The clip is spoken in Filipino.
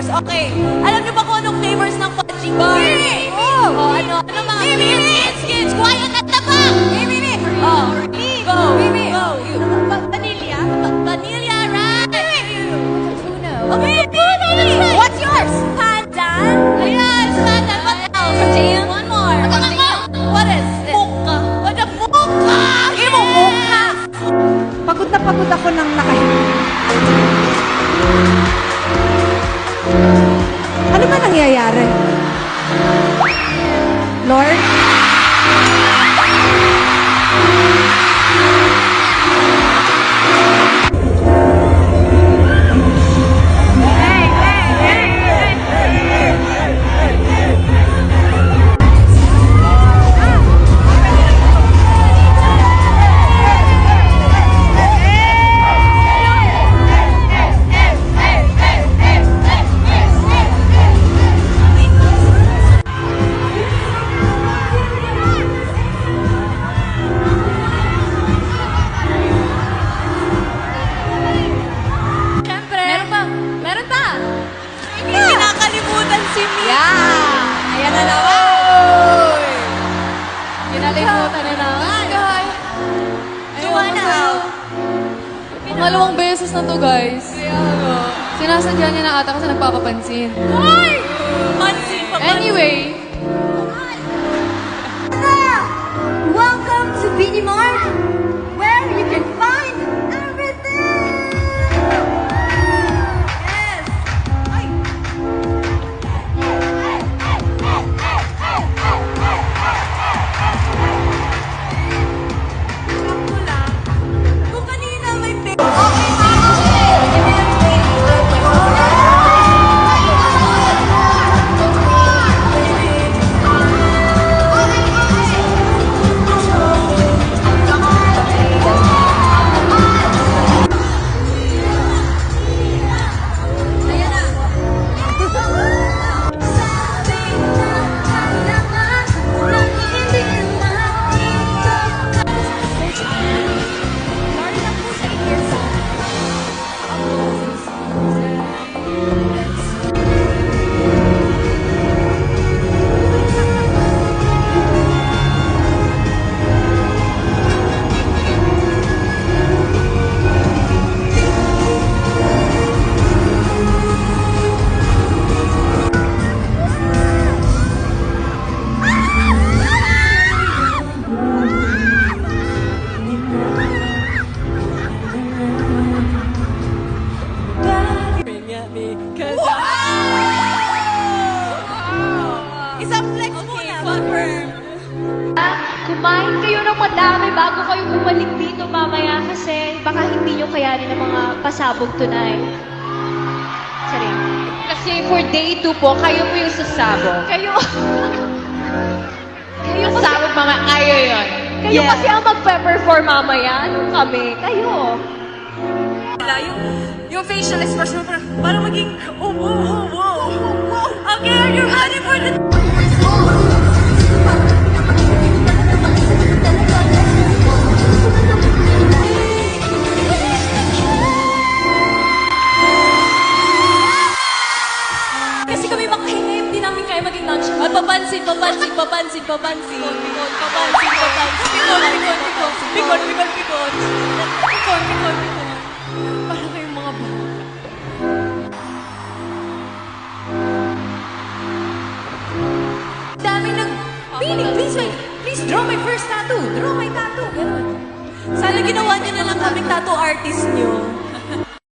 flavors. Okay. Alam niyo ba kung anong flavors ng fudgy bar? Oh, ano mga kids? Quiet at the back! Oh, go. Vanilla? Vanilla, right? Okay, what's yours? Pandan? Yes, pandan. What else? One more. What is it? Mocha. What the mocha? Give mo mocha. Pagod na pagod ako ng nakahilig. Ano ba nangyayari? Lord? Meron pa! Hindi nakalimutan si Mia! Ayan na naman! Kinalimutan na naman. Joanna! Pangalawang beses na to, guys. Sinasadya niya na ata kasi nagpapapansin. Ay! Pansin pa Anyway, Welcome to Bini Mart, where you can find everything. Yes! Ay! Sakto lang. Kung kanina may Isang flex muna. Confirm. Kumain kayo ng madami bago kayo bumalik dito mamaya kasi baka hindi nyo kayanin ng mga pasabog tonight. Sorry. Kasi for day 2 po, kayo po yung sasabog. Kayo kasi, Sasabog mga kayo yun. kayo kasi ang magpe-perform mamaya. Anong kami? Kayo. Yung facial expression para maging wow. Okay, are you ready for the... Kasi kami makahinga, hindi namin kaya maging nonchalant. Papansin. Pikon. Para kayong mga bata. Daming nag-piling. Please draw my first tattoo. Draw my tattoo. Ganun. Sana ginawa niyo na lang kaming tattoo artist niyo.